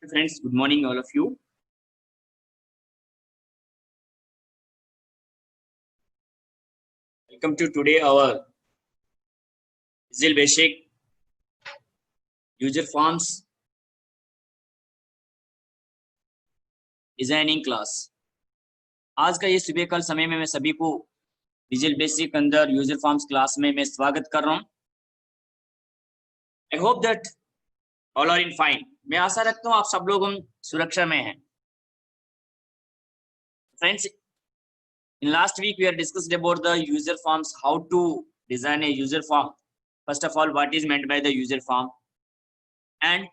Friends, good morning all of you. Welcome to today our Visual Basic User Forms designing class. आज का ये सुबह कल समय में मैं सभी को विजुअल बेसिक अंदर यूजर फॉर्म्स क्लास में मैं स्वागत कर रहा हूं। I hope that all are in fine. मैं आशा रखता हूं आप सब लोग हम सुरक्षा में हैं। Friends, in last week we are discussed about the user forms, how to design a user form. First of all, what is meant by the user form and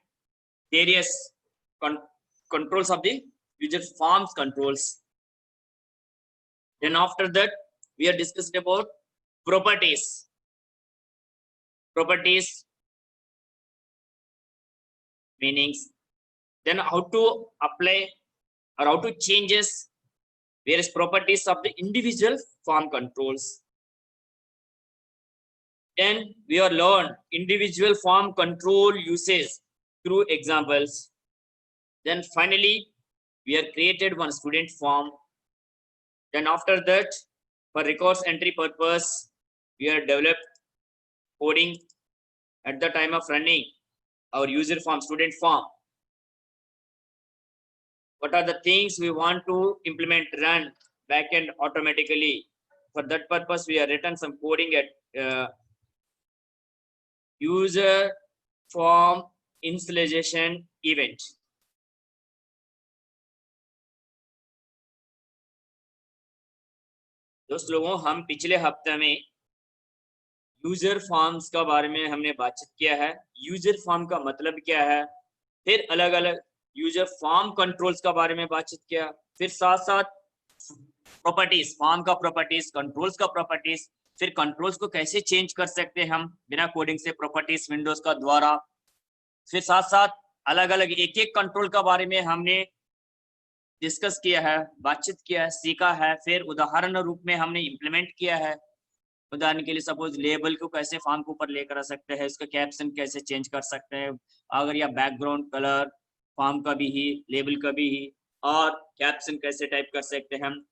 various controls of the user forms controls. Then after that we are discussed about properties meanings, then how to apply or how to changes various properties of the individual form controls. Then we are learn individual form control uses through examples. Then finally we are created one student form. Then after that, for records entry purpose, we are developed coding at the time of running our user form, student form. What are the things we want to implement, run backend automatically? For that purpose, we have written some coding at user form initialization event. दोस्त लोगों, हम पिछले हफ्ते में user forms का बारे में हमने बातचीत किया है। यूजर फॉर्म का मतलब क्या है, फिर अलग अलग यूजर फॉर्म कंट्रोल्स का बारे में बातचीत किया, फिर साथ साथ प्रॉपर्टीज, फॉर्म का प्रॉपर्टीज, कंट्रोल्स का प्रॉपर्टीज, फिर कंट्रोल्स को कैसे चेंज कर सकते हैं हम बिना कोडिंग से प्रॉपर्टीज विंडोज का द्वारा, फिर साथ साथ अलग अलग एक एक कंट्रोल का बारे में हमने डिस्कस किया है, बातचीत किया है, सीखा है, फिर उदाहरण रूप में हमने इम्प्लीमेंट किया है। उदाहरण के लिए सपोज लेबल को कैसे फॉर्म के ऊपर लेकर आ सकते हैं, उसका कैप्शन कैसे चेंज कर सकते हैं, अगर या बैकग्राउंड कलर फॉर्म का भी ही, लेबल का भी ही, और कैप्शन कैसे टाइप कर सकते हैं हम,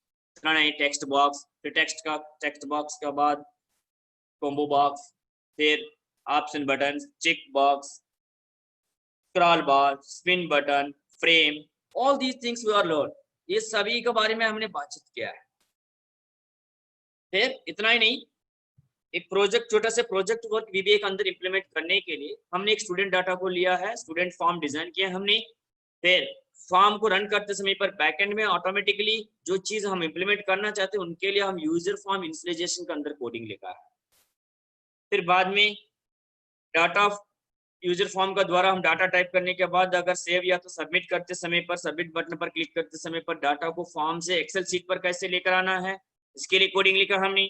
टेक्स्ट बॉक्स, फिर टेक्स्ट बॉक्स के बाद कॉम्बो बॉक्स, फिर option button, check box, scroll bar, spin button, frame, all these things we are learn. ये सभी के बारे में हमने बातचीत किया है। फिर इतना ही नहीं, एक प्रोजेक्ट, छोटा सा प्रोजेक्ट वर्क वीबीए के अंदर इंप्लीमेंट करने के लिए हमने एक स्टूडेंट डाटा को लिया है, स्टूडेंट फॉर्म डिजाइन किया हमने। फिर फॉर्म को रन करते समय पर बैकएंड में ऑटोमेटिकली जो चीज हम इंप्लीमेंट करना चाहते हैं उनके लिए हम यूजर फॉर्म इनिशियलाइजेशन के अंदर कोडिंग लिखा है। फिर बाद में डाटा यूजर फॉर्म का द्वारा हम डाटा टाइप करने के बाद अगर सेव या तो सबमिट करते समय पर, सबमिट बटन पर क्लिक करते समय पर डाटा को फॉर्म से एक्सेल सीट पर कैसे लेकर आना है, इसके लिए कोडिंग लिखा हमने।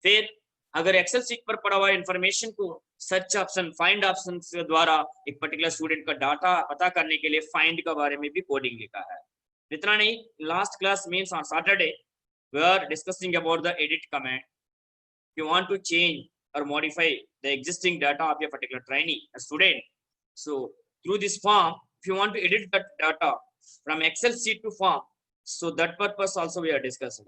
फिर अगर एक्सेल सीट पर पड़ा हुआ इंफॉर्मेशन को सर्च ऑप्शन, फाइंड ऑप्शन के द्वारा एक पर्टिकुलर स्टूडेंट का डाटा पता करने के लिए फाइंड के बारे में भी कोडिंग लिखा है। इतना नहीं, last class means on Saturday we are discussing about the edit command. You want to change or modify the existing data of a particular trainee, a student. So through this form, if you want to edit that data from Excel sheet to form, so that purpose also we are discussing.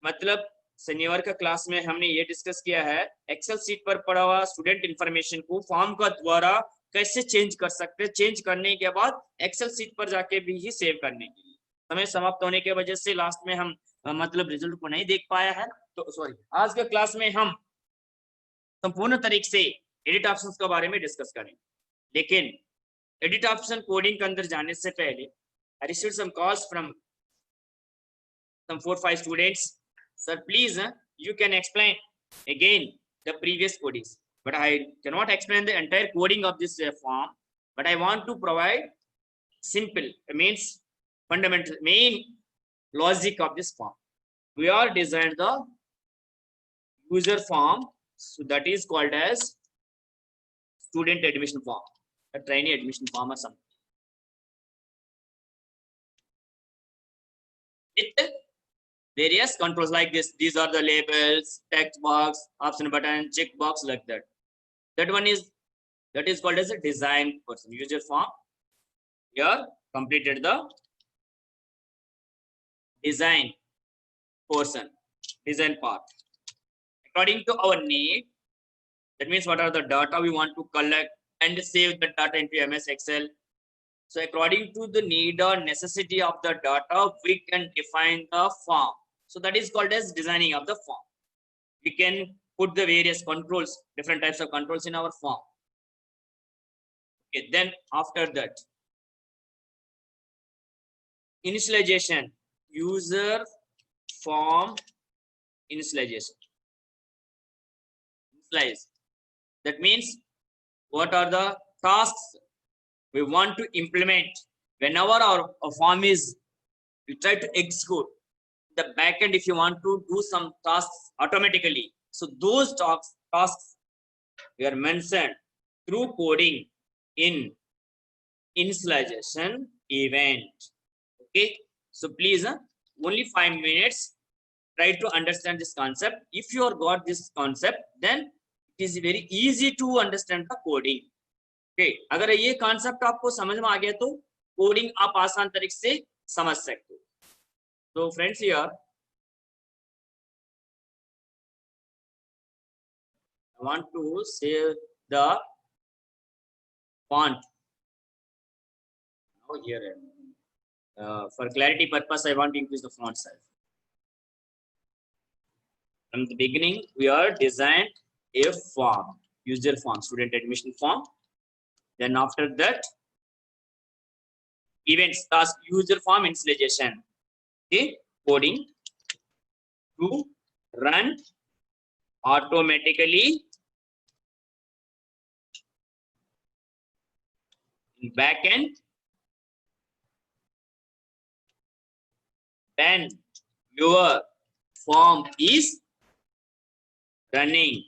मतलब शनिवार का class में हमने ये discuss किया है, Excel sheet पर पड़ा हुआ स्टूडेंट इंफॉर्मेशन को फॉर्म का द्वारा कैसे चेंज कर सकते हैं, चेंज करने के बाद एक्सेल सीट पर जाके भी ही सेव करने के लिए। समय समाप्त होने की वजह से लास्ट में हम मतलब रिजल्ट को नहीं देख पाया है, तो सॉरी। आज के क्लास में हम संपूर्ण तरीके से एडिट ऑप्शंस के बारे में डिस्कस करेंगे, लेकिन एडिट ऑप्शन कोडिंग के अंदर जाने से पहले I received some calls from some 4-5 students. Sir, please, you can explain again the previous codings, but I cannot explain the entire coding of this form, but I want to provide simple, means fundamental, main logic of this form. We are designed the user form, so that is called as student admission form, a trainee admission form or something. With various controls like this. These are the labels, text box, option button, check box, like that. That is called as a design person, user form. Here completed the design portion, design part. According to our need, that means what are the data we want to collect and save the data into MS Excel. So according to the need or necessity of the data, we can define the form. So that is called as designing of the form. We can put the various controls, different types of controls in our form. Okay, then after that, initialization, user form initialization. Initialize. That means what are the tasks we want to implement whenever our form is, we try to execute the backend if you want to do some tasks automatically. So those tasks were mentioned through coding in initialization event. Okay, so please only 5 minutes try to understand this concept. If you have got this concept, then it is very easy to understand the coding. Okay, अगर ये concept आपको समझ में आ गया तो coding आप आसान तरीके से समझ सकते हो. So friends, here I want to save the font. Now here, for clarity purpose, I want to increase the font size. From the beginning, we are designed a form, user form, student admission form. Then after that, events, task, user form initialization. Okay, coding to run automatically in backend when your form is running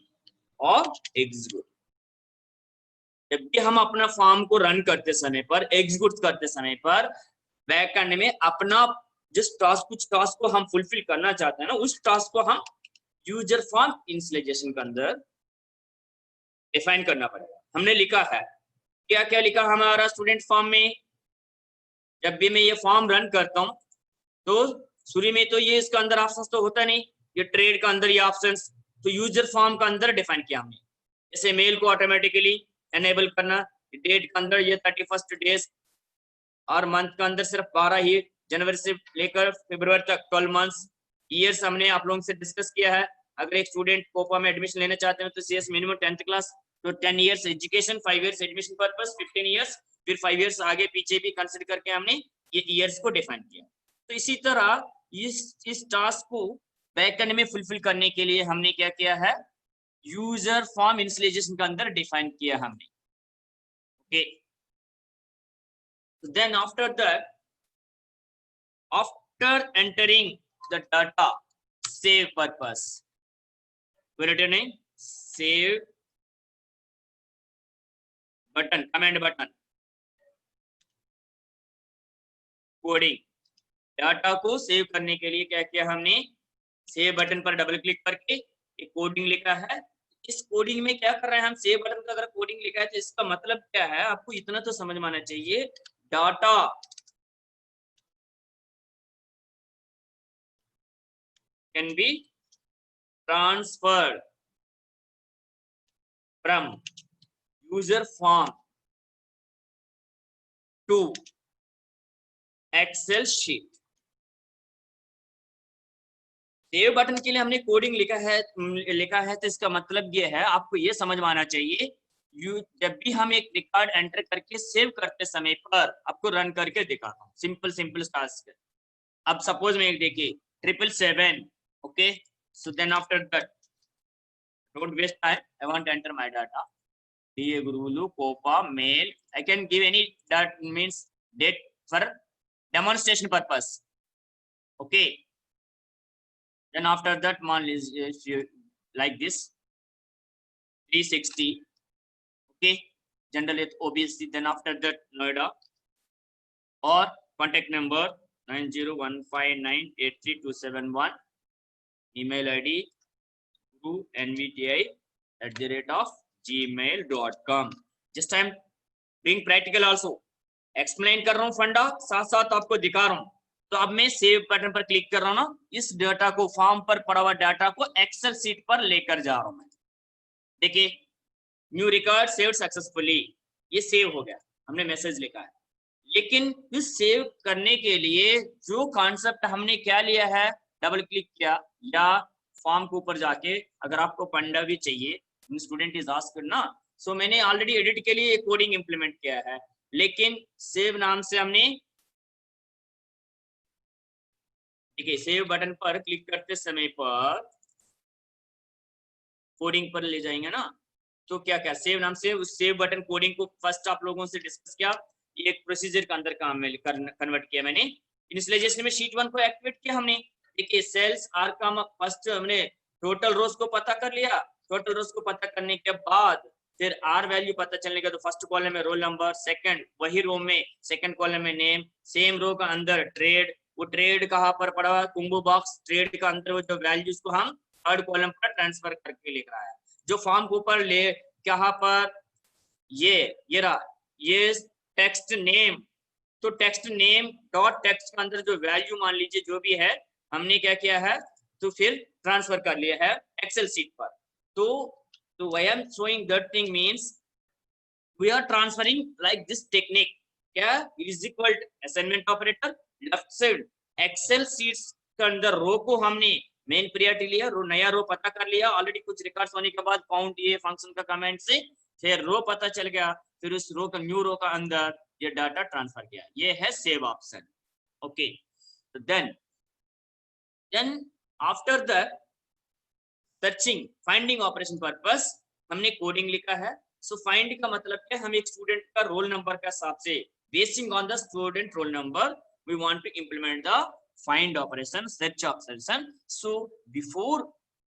or execute. जब भी हम अपना form को run करते समय पर, execute करते समय पर बैकएंड में अपना जिस टास्क, कुछ टास्क को हम फुलफिल करना चाहते हैं ना, उस टास्क को हम यूजर फॉर्म इनिशियलाइजेशन के अंदर डिफाइन करना पड़ेगा. हमने लिखा है, क्या क्या लिखा हमारा स्टूडेंट फॉर्म में. जब भी मैं ये फॉर्म रन करता हूं तो शुरू में तो ये इसका अंदर ऑप्शंस तो होता नहीं, ये ट्रेड का अंदर ये ऑप्शंस तो यूजर फॉर्म का अंदर डिफाइन किया हमने. जैसे मेल को ऑटोमेटिकली एनेबल करना, डेट के अंदर ये 31 डेज और मंथ के अंदर सिर्फ 12 ही, जनवरी से लेकर फरवरी तक 12 मंथ्स. ईयर्स हमने आप लोगों से डिस्कस किया है. अगर एक स्टूडेंट कोपा में एडमिशन लेना चाहते हैं तो सीएस मिनिमम 10th क्लास, तो 10 years education, 5 years admission purpose, 15 years, फिर 5 इयर्स आगे पीछे भी कंसीडर करके हमने ये ईयर्स को डिफाइन किया. तो इसी तरह इस टास्क को बैकएंड में फुलफिल करने के लिए हमने क्या किया है, यूजर फॉर्म इनिशियलाइजेशन के अंदर डिफाइन किया हमने. Okay, then after that, after entering the data, save purpose, we're returning save button, command button, coding. Data को सेव करने के लिए क्या किया हमने, सेव बटन पर डबल क्लिक करके एक कोडिंग लिखा है. इस कोडिंग में क्या कर रहे हैं हम, सेव बटन का अगर कोडिंग लिखा है तो इसका मतलब क्या है, आपको इतना तो समझ में आना चाहिए. Data can be transferred from user form to Excel sheet. Save button के लिए हमने कोडिंग लिखा है तो इसका मतलब ये है, आपको ये समझ में आना चाहिए, जब भी हम एक रिकॉर्ड एंटर करके सेव करते समय पर आपको रन करके दिखाता हूँ. Simple task. अब सपोज में देखिए 777. okay, so then after that, don't waste time, I want to enter my data. DA Gurulu, Copa, mail, I can give any that means date for demonstration purpose. Okay, then after that one is like this 360. okay, general OBC. Then after that Noida, or contact number 9015983271, email ID through nvti@gmail.com. Just I'm being practical also. Explain कर रहा हूँ फंडा, साथ साथ आपको दिखा रहा हूँ। तो अब मैं सेव बटन पर क्लिक कर रहा हूँ ना, इस डाटा को, फॉर्म पर पड़ा हुआ डाटा को एक्सेल सीट पर लेकर जा रहा हूँ मैं। देखिए, न्यू रिकॉर्ड सेव सक्सेसफुली, ये सेव हो गया, हमने मैसेज लिखा है। लेकिन इस सेव करने के लिए जो कॉन्सेप्ट हमने क्या लिया है, डबल क्लिक किया या फॉर्म के ऊपर जाके, अगर आपको फंडा भी चाहिए, स्टूडेंट इज आस्क्ड ना, सो मैंने ऑलरेडी एडिट के लिए कोडिंग इंप्लीमेंट किया है, लेकिन सेव नाम से हमने, ठीक है, सेव बटन पर क्लिक करते समय पर कोडिंग पर ले जाएंगे ना, तो क्या क्या सेव नाम से उस सेव बटन कोडिंग को फर्स्ट आप लोगों से डिस्कस किया, ये एक प्रोसीजर के अंदर काम में कन्वर्ट किया मैंने। इनिशियलाइजेशन में शीट 1 को एक्टिवेट किया हमने। देखिए, सेल्स आर का फर्स्ट हमने टोटल रोज को पता कर लिया। टोटल रोज को पता करने के बाद फिर आर वैल्यू पता चलने का, तो फर्स्ट कॉलम में रोल नंबर, सेकंड वही रो में सेकंड कॉलम में नेम, सेम रो का अंदर ट्रेड, वो ट्रेड कहाँ पर पड़ा हुआ, कुंबो बॉक्स, ट्रेड का अंदर वो जो वैल्यूज को हम थर्ड कॉलम पर ट्रांसफर करके लिख रहा है। जो फॉर्म के ऊपर ले कहाँ पर, ये रहा, ये टेक्स्ट नेम, तो टेक्स्ट नेम डॉट टेक्स्ट के अंदर जो वैल्यू मान लीजिए जो भी है, हमने क्या किया है, तो फिर ट्रांसफर कर लिया है एक्सेल सीट पर। तो why I am showing that thing means we are transferring like this technique, क्या is equal to assignment operator, left side Excel sheets के अंदर रो को हमने मेन प्रियोरिटी लिया, रो नया रो पता कर लिया ऑलरेडी, कुछ रिकॉर्ड्स होने के बाद काउंट ये फंक्शन का कमेंट से फिर रो पता चल गया, फिर उस रो का न्यू रो का अंदर ये डाटा ट्रांसफर किया, ये है सेव ऑप्शन। ओके, तो then after the searching finding operation purpose हमने कोडिंग लिखा है। सो फाइंड का मतलब है, हम एक स्टूडेंट का रोल नंबर के हिसाब से, basin on the student roll number we want to implement the find operation, search operation. So before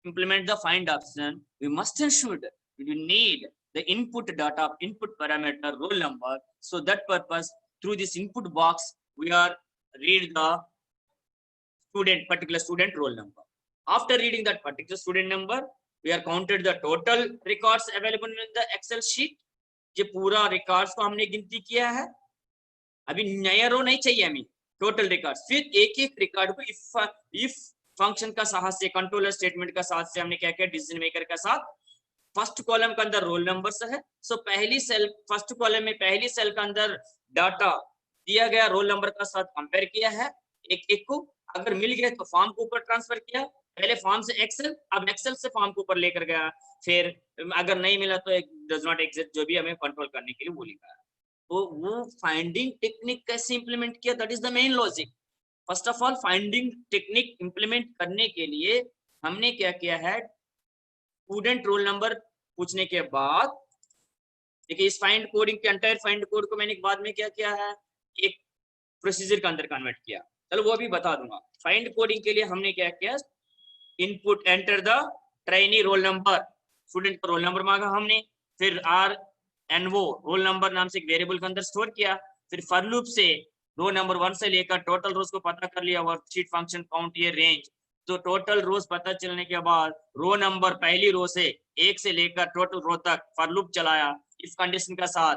implement the find option, we must ensure that we need the input data, input parameter, roll number. So that purpose, through this input box, we are read the student, particular student roll number. After reading that particular student number, we are counted the total records available in the Excel sheet. ये पूरा records को हमने गिनती किया है। अभी नया रो नहीं चाहिए हमें, टोटल रिकॉर्ड, फिर एक एक रिकॉर्ड को इफ फंक्शन का साथ से, कंट्रोलर स्टेटमेंट का साथ से हमने क्या किया, डिसीजन मेकर का साथ फर्स्ट कॉलम के अंदर रोल नंबर से है। सो पहली सेल, फर्स्ट कॉलम में पहली सेल के अंदर डाटा दिया गया रोल नंबर का साथ कंपेयर किया है एक एक को, अगर मिल गया तो फॉर्म के ऊपर ट्रांसफर किया, पहले फॉर्म से एक्सेल, अब एक्सेल से फॉर्म के ऊपर लेकर गया, फिर अगर नहीं मिला तो एक डज नॉट एग्जिस्ट जो भी हमें कंट्रोल करने के लिए वो लिखा है। तो वो फाइंडिंग टेक्निक कैसे इंप्लीमेंट किया, that is the main logic. First of all finding technique implement करने के लिए हमने क्या किया है, स्टूडेंट रोल नंबर पूछने के बाद, देखिए इस फाइंड कोडिंग के एंटायर फाइंड कोड को मैंने बाद में क्या किया है, एक प्रोसीजर के अंदर कन्वर्ट किया, चलो वो भी बता दूंगा। फाइंड कोडिंग के लिए हमने क्या किया, input enter the trainee roll number, student का रोल नंबर मांगा हमने, फिर आर एनवो रोल नंबर नाम से एक वेरिएबल के अंदर स्टोर किया, फिर फॉर लूप से रो नंबर 1 से लेकर टोटल रोज को पता कर लिया, वर्कशीट फंक्शन काउंट ये रेंज, तो टोटल रोज पता चलने के बाद रो नंबर पहली रो से 1 से लेकर टोटल रो तक फॉर लूप चलाया, इस कंडीशन का साथ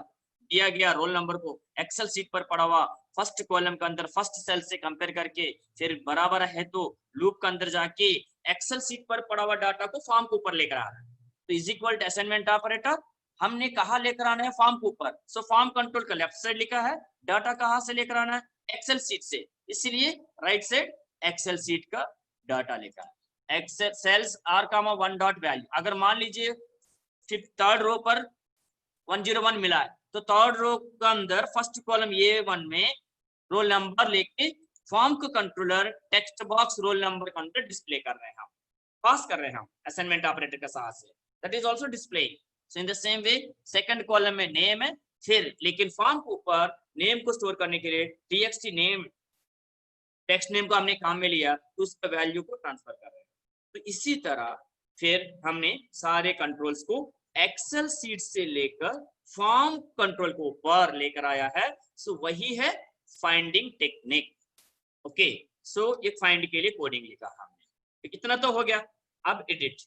दिया गया रोल नंबर को एक्सेल सीट पर पड़ा हुआ फर्स्ट कॉलम के अंदर फर्स्ट सेल से कंपेयर करके, फिर बराबर है तो लूप के अंदर जाके एक्सेल सीट पर पड़ा हुआ डाटा को फॉर्म के ऊपर लेकर आ रहा है, तो is equal to assignment operator हमने कहा लेकर आना है, फॉर्म के ऊपर। सो फॉर्म कंट्रोल का लेफ्ट साइड लिखा है, डाटा कहां से लेकर आना है, एक्सेल सीट से, इसलिए राइट साइड एक्सेल सीट का डाटा लिखा है। Excel cells r comma 1 dot value, अगर मान लीजिए थर्ड रो पर 101 मिला है, तो थर्ड रो के अंदर फर्स्ट कॉलम A1 में रोल नंबर लेके फॉर्म को controller text box roll number के अंदर डिस्प्ले कर रहे हैं, हम पास कर रहे हैं हम असाइनमेंट ऑपरेटर के साथ से, that is also display. So in the same way second column में नेम है, फिर लेकिन फॉर्म के ऊपर नेम को स्टोर करने के लिए txt नेम, टेक्स्ट नेम को हमने काम में लिया, तो उसका वैल्यू को ट्रांसफर कर रहे हैं। तो इसी तरह फिर हमने सारे कंट्रोल्स को एक्सेल सीट से लेकर फॉर्म कंट्रोल को ऊपर लेकर आया है। सो वही है फाइंडिंग टेक्निक। ओके, सो ये फाइंड के लिए कोडिंग लिखा हमने, तो इतना तो हो गया। अब एडिट,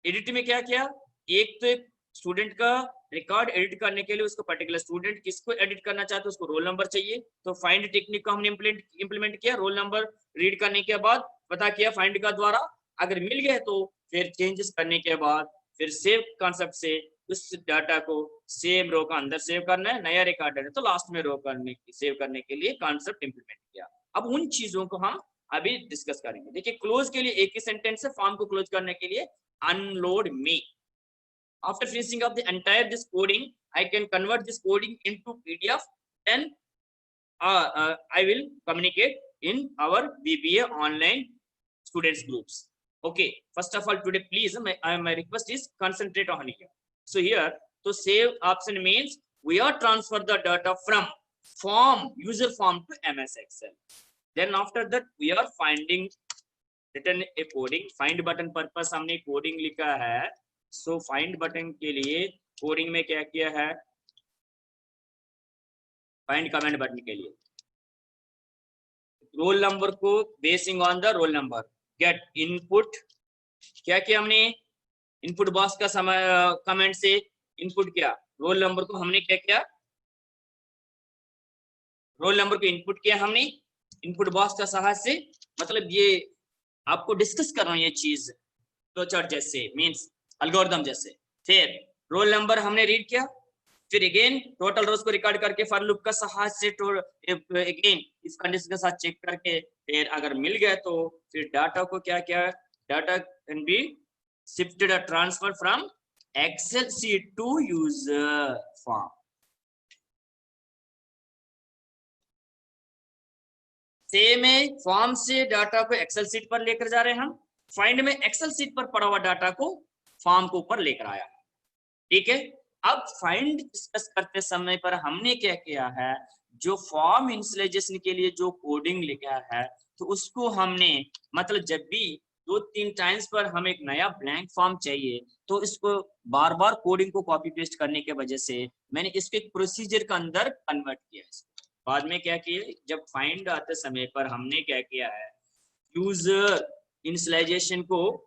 एडिट में क्या किया, एक तो एक स्टूडेंट का रिकॉर्ड एडिट करने के लिए उसको पर्टिकुलर स्टूडेंट किसको एडिट करना चाहते हैं उसको रोल नंबर चाहिए, तो फाइंड टेक्निक को हमने इंप्लीमेंट किया, रोल नंबर रीड करने के बाद पता किया फाइंड का द्वारा, अगर मिल गए तो फिर चेंजेस करने के बाद फिर सेव कॉन्सेप्ट से उस डाटा को सेम रो का अंदर सेव करना है, नया रिकॉर्ड है तो लास्ट में रो करने सेव करने के लिए कॉन्सेप्ट इंप्लीमेंट किया। अब उन चीजों को हम अभी डिस्कस करेंगे। देखिए क्लोज के लिए एक ही सेंटेंस है, फॉर्म को क्लोज करने के लिए unload me. After finishing up the entire this coding, I can convert this coding into PDF, then I will communicate in our BBA online students groups. Okay, first of all today please my request is concentrate on here. So here to save option means we are transfer the data from form user form to MS Excel. Then after that we are finding written a coding, find button purpose हमने coding लिखा है। So find button के लिए coding में क्या किया है, find comment button के लिए रोल नंबर को basing on the roll number get input, क्या किया हमने इनपुट बॉक्स का समय कमेंट से इनपुट किया, रोल नंबर को हमने क्या किया, रोल नंबर को इनपुट किया हमने इनपुट बॉक्स का सहायता से, मतलब ये आपको डिस्कस कर रहा हूं ये चीज फ्लोचार्ट जैसे मींस एल्गोरिथम जैसे। फिर रोल नंबर हमने रीड किया, फिर अगेन टोटल रोज को रिकॉर्ड करके फॉर लूप का सहायता से अगेन इस कंडीशन के साथ चेक करके फिर अगर मिल गया तो फिर डाटा को क्या किया, डाटा कैन बी शिफ्टेड और transfer from excel sheet to user form. Same है, फॉर्म से डाटा को एक्सेल शीट पर लेकर जा रहे हैं हम, फाइंड में एक्सेल शीट पर पड़ा हुआ डाटा को फॉर्म को ऊपर लेकर आया। ठीक है, अब फाइंड डिस्कस करते समय पर हमने क्या किया है, जो फॉर्म इनिशियलाइजेशन के लिए जो कोडिंग लिखा है तो उसको हमने मतलब जब भी 2-3 टाइम्स पर हमें एक नया ब्लैंक फॉर्म चाहिए तो इसको बार बार कोडिंग को कॉपी पेस्ट करने के वजह से मैंने इसको एक प्रोसीजर के अंदर कन्वर्ट किया है। बाद में क्या किया, जब फाइंड आते समय पर हमने क्या किया है, यूजर इनिशियलाइजेशन को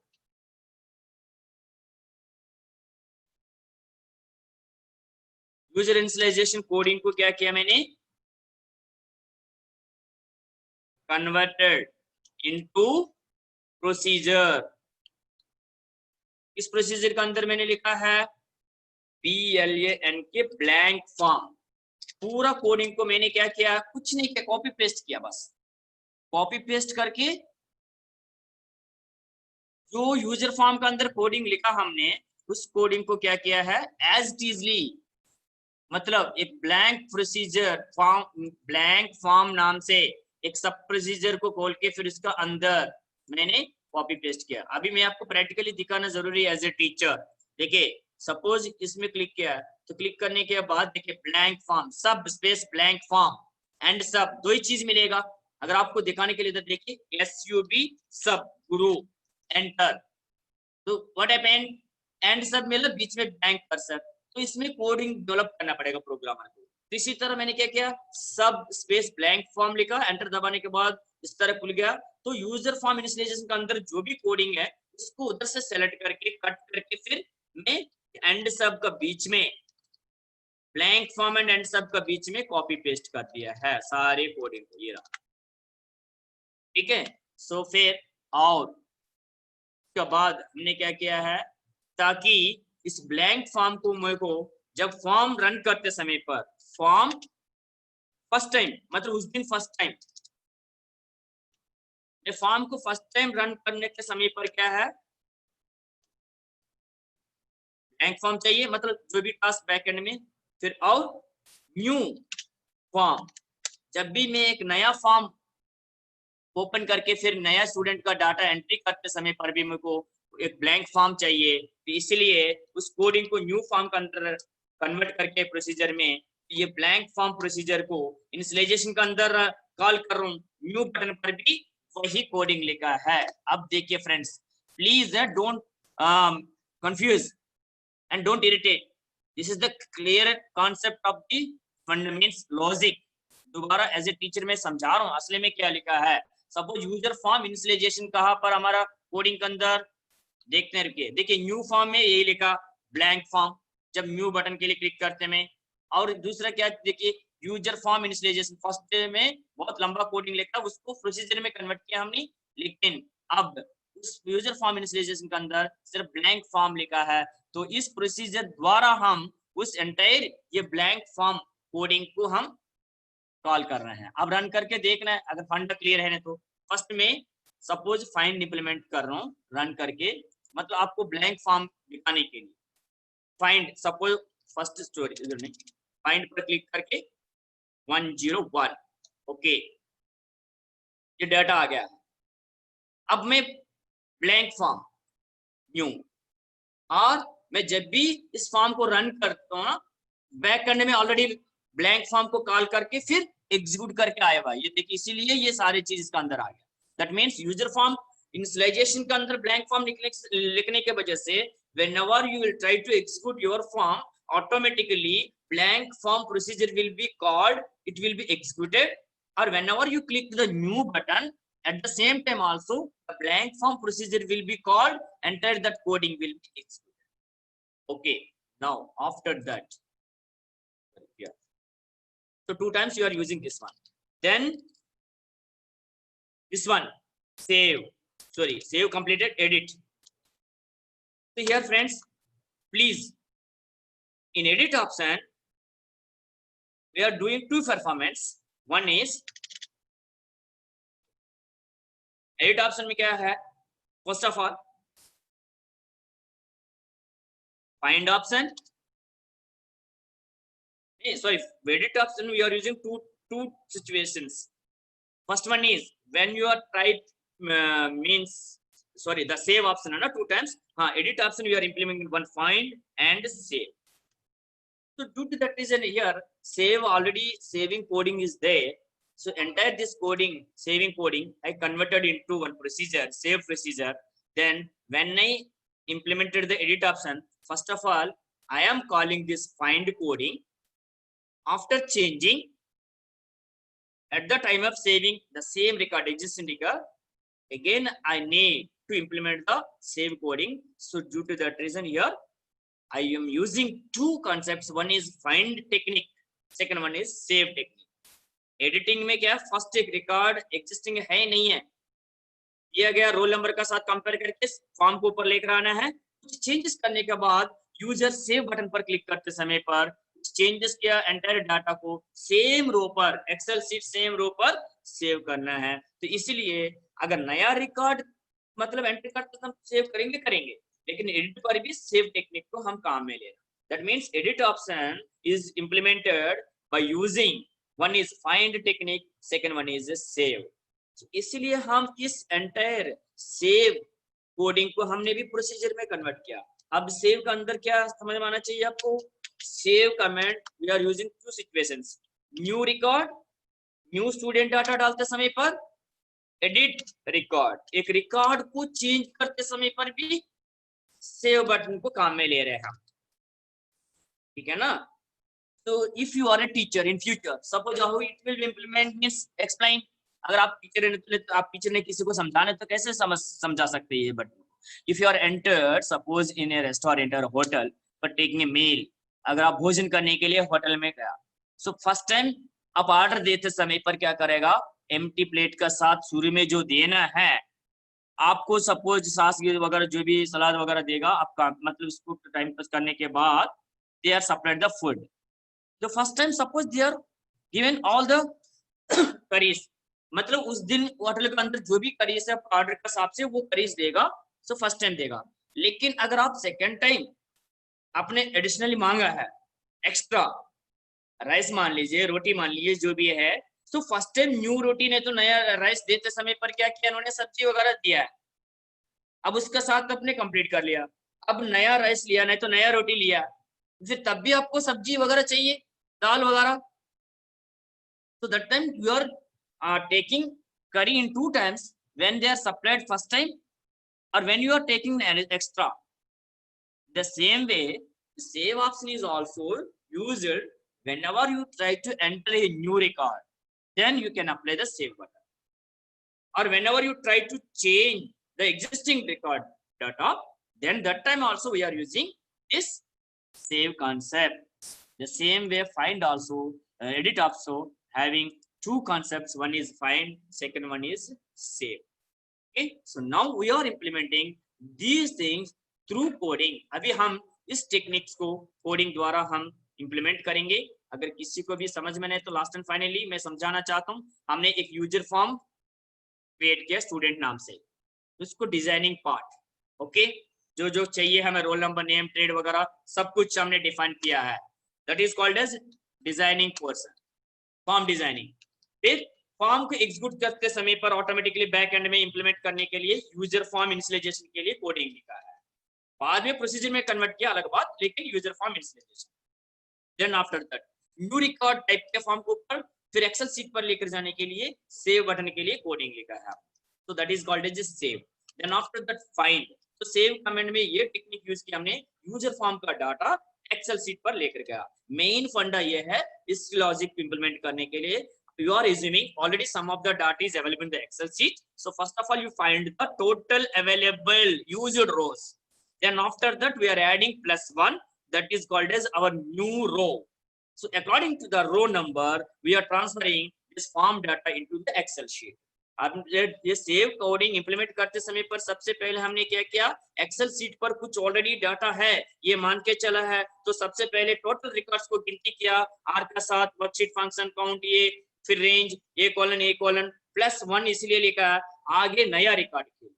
यूजर इनिशियलाइजेशन कोडिंग को क्या किया मैंने, कन्वर्टेड इनटू प्रोसीजर। इस प्रोसीजर के अंदर मैंने लिखा है BLANK ब्लैंक फॉर्म। पूरा कोडिंग को मैंने क्या किया, कुछ नहीं किया, कॉपी पेस्ट किया, बस कॉपी पेस्ट करके जो यूजर फॉर्म के अंदर कोडिंग लिखा हमने उस कोडिंग को क्या किया है एज इट इजली, मतलब एक blank procedure form, blank form नाम से एक सब प्रोसीजर को खोल के फिर उसका अंदर मैंने कॉपी पेस्ट किया। अभी मैं आपको प्रैक्टिकली दिखाना जरूरी है एज ए टीचर। देखिए सपोज इसमें क्लिक किया तो क्लिक करने के बाद देखिए ब्लैंक फॉर्म सब स्पेस ब्लैंक फॉर्म एंड सब, दो ही चीज मिलेगा। अगर आपको दिखाने के लिए तो देखिए SUB सब गुरु एंटर, तो व्हाट हैपेंड एंड सब मतलब बीच में ब्लैंक कर्सर, तो इसमें कोडिंग डेवलप करना पड़ेगा प्रोग्रामर को। तो इसी तरह मैंने क्या किया, सब स्पेस ब्लैंक फॉर्म लिखा, एंटर दबाने के बाद इस तरह खुल गया। तो यूजर फॉर्म इनिशियलाइजेशन के अंदर जो भी कोडिंग है उसको उधर से सेलेक्ट करके कट करके फिर मैं एंड सब का बीच में ब्लैंक फॉर्म एंड एंड सब का बीच में कॉपी पेस्ट कर दिया है सारे कोडिंग को, ये रहा। ठीक है, सो फिर और उसके बाद हमने क्या किया है, ताकि इस ब्लैंक फॉर्म को मेरे को जब फॉर्म रन करते समय पर फॉर्म फर्स्ट टाइम मतलब उस दिन फर्स्ट टाइम फॉर्म को फर्स्ट टाइम रन करने के समय पर क्या है ब्लैंक फॉर्म चाहिए, मतलब जो भी टास्क बैकएंड में, फिर और न्यू फॉर्म, जब भी मैं एक नया फॉर्म ओपन करके फिर नया स्टूडेंट का डाटा एंट्री करते समय पर भी मेरे को एक ब्लैंक फॉर्म चाहिए, तो इसलिए उस कोडिंग को न्यू फॉर्म के अंदर कन्वर्ट करके प्रोसीजर में ये ब्लैंक फॉर्म प्रोसीजर को इनिशियलाइजेशन के अंदर कॉल कर रहा हूँ, न्यू बटन पर भी वही कोडिंग लिखा है। अब देखिए friends please don't confuse and don't irritate, this is the clear concept of the fundamentals logic. दोबारा एज ए टीचर मैं समझा रहा हूँ असली में क्या लिखा है। सपोज यूजर फॉर्म इनिशियलाइजेशन कहाँ पर हमारा कोडिंग के अंदर देखने रखिए, देखिए न्यू फॉर्म में यही लिखा ब्लैंक फॉर्म, जब न्यू बटन के लिए क्लिक करते में। और दूसरा क्या देखिए, यूजर फॉर्म इनिशियलाइजेशन, फर्स्ट में बहुत लंबा कोडिंग लिखा, उसको प्रोसीजर में कन्वर्ट किया हमने, लेकिन अब उस यूजर फॉर्म इनिशियलाइजेशन के अंदर सिर्फ ब्लैंक फॉर्म लिखा है। तो इस प्रोसीजर द्वारा हम उस एंटायर ये ब्लैंक फॉर्म कोडिंग को हम कॉल कर रहे हैं। अब रन करके देखना है अगर फंडा क्लियर है। तो फर्स्ट में सपोज फाइंड इंप्लीमेंट कर रहा हूँ रन करके, मतलब आपको ब्लैंक फॉर्म दिखाने के लिए। फाइंड सपोज फर्स्ट स्टोरी इधर नहीं, फाइंड पर क्लिक करके 101, ओके, ये डाटा आ गया। अब मैं ब्लैंक फॉर्म न्यू, और मैं जब भी इस फॉर्म को रन करता हूँ ना, बैक करने में ऑलरेडी ब्लैंक फॉर्म को कॉल करके फिर एग्जीक्यूट करके आया हुआ, ये देखिए, इसीलिए ये सारे चीज इसका अंदर आ गया। That means user form initialization के अंदर ब्लैंक फॉर्म लिखने के वजह से whenever you will try to execute your form, automatically blank form procedure will be called, it will be executed, or whenever you click the new button, at the same time also the blank form procedure will be called, enter that coding will be executed. Okay, now after that, yeah, so 2 times you are using this one, then this one save, sorry, save completed, edit. So here friends, please, in edit option we are doing 2 performance. One is edit option में क्या है, first of all find option, sorry, edit option we are using two situations. First one is when you are tried means, sorry, the save option na 2 times, edit option we are implementing one find and save. So due to that reason here save, already saving coding is there, so entire this coding, saving coding, I converted into one procedure, save procedure. Then when I implemented the edit option, first of all I am calling this find coding. After changing, at the time of saving, the same record exists in record, again I need to implement the save coding. So due to that reason here I am using 2 concepts, one is find technique, second one is save technique. Editing में क्या है, first एक record existing है नहीं है, दिया गया roll number का साथ कंपेयर करके फॉर्म को ऊपर लेकर आना है, कुछ चेंजेस करने के बाद यूजर सेव बटन पर क्लिक करते समय पर चेंजेस किया एंटायर डाटा को सेम रो पर, एक्सेल सीट सेम रो पर सेव करना है। तो इसलिए अगर नया रिकॉर्ड मतलब एंटर करते हम सेव करेंगे, लेकिन एडिट पर भी सेव टेक्निक को हम काम में ले रहे हैं। That means edit option is implemented by using, one is find technique, second one is save. इसलिए हम इस एंटायर सेव कोडिंग को हमने भी प्रोसीजर में कन्वर्ट किया। अब सेव का अंदर क्या समझ में आना चाहिए आपको, save command we are using 2 situations, new record, new student data डालते समय पर, एडिट रिकॉर्ड, एक रिकॉर्ड को चेंज करते समय पर भी सेव बटन को काम में ले रहे हैं, ठीक है ना। तो if you are a teacher in future, suppose how it will implement means explain, अगर आप टीचर हैं तो आप टीचर ने किसी को समझाना तो कैसे समझा सकते हैं ये button. If you are entered suppose in a restaurant और hotel for taking a meal, अगर आप भोजन करने के लिए होटल में गया, सो फर्स्ट टाइम आप ऑर्डर देते समय पर क्या करेगा, एम्प्टी प्लेट का साथ शुरू में जो देना है आपको, सपोज सास वगैरह जो भी सलाद वगैरह देगा आपका, मतलब इसको टाइम पास करने के बाद they are supplied the food. तो first time suppose they are given all the curries, मतलब उस दिन होटल के अंदर जो भी करीज है ऑर्डर के हिसाब से वो करीज देगा, सो फर्स्ट टाइम देगा। लेकिन अगर आप सेकेंड टाइम आपने एडिशनली मांगा है एक्स्ट्रा राइस मान लीजिए, रोटी मान लीजिए, जो भी है, तो फर्स्ट टाइम न्यू रोटी ने तो नया राइस देते समय पर क्या किया, उन्होंने सब्जी वगैरह दिया है, अब उसका साथ अपने कंप्लीट कर लिया, अब नया राइस लिया, नहीं तो नया रोटी लिया, फिर तब भी आपको सब्जी वगैरह चाहिए, दाल वगैरह, so that time you are taking curry in 2 times when they are supplied first time or when you are taking extra. The same way save option is also used whenever you try to enter a new record, then you can apply the save button, or whenever you try to change the existing record data, then that time also we are using this save concept. The same way find also, edit also having two concepts. One is find, second one is save. Okay, so now we are implementing these things through coding. अभी हम इस techniques को coding द्वारा हम implement करेंगे. अगर किसी को भी समझ में नहीं तो लास्ट एंड फाइनली मैं समझाना चाहता हूँ. हमने एक यूजर फॉर्म क्रिएट किया स्टूडेंट नाम से, उसको डिजाइनिंग पार्ट, ओके, जो जो चाहिए हमें, रोल नंबर, नेम, ट्रेड वगैरह सब कुछ हमने डिफाइन किया है. That is called as designing portion, form designing. फिर फॉर्म को एग्जीक्यूट करते समय पर ऑटोमेटिकली बैक एंड में इंप्लीमेंट करने के लिए यूजर फॉर्म इनिशियलाइजेशन के लिए कोडिंग लिखा है. बाद में प्रोसीजर में कन्वर्ट किया, अलग बात, लेकिन user form initialization. Then after that new record type के फॉर्म को ऊपर फिर एक्सेल सीट पर लेकर जाने के लिए सेव बटन के लिए कोडिंग लिखा है. तो that is called as save. Then after that find. तो सेव कमांड में ये टेक्निक यूज किया हमने, यूजर फॉर्म का डाटा एक्सेल सीट पर लेकर गया. मेन फंडा ये है इस लॉजिक इंप्लीमेंट करने के लिए. You are assuming already some of the data is available in the Excel sheet. So first of all, you find the total available used rows. Then after that, we are adding +1. That is called as our new row. So according to the row number, we are transferring this form data into the Excel sheet. अब ये save coding implement करते समय पर सबसे पहले हमने क्या किया, एक्सेल सीट पर कुछ ऑलरेडी डाटा है ये मान के चला है. तो सबसे पहले टोटल रिकॉर्ड्स को गिनती किया आर का साथ, वर्कशीट फंक्शन काउंट, ये फिर रेंज, ए कॉलन +1 इसलिए लिखा. आगे नया रिकॉर्ड किया,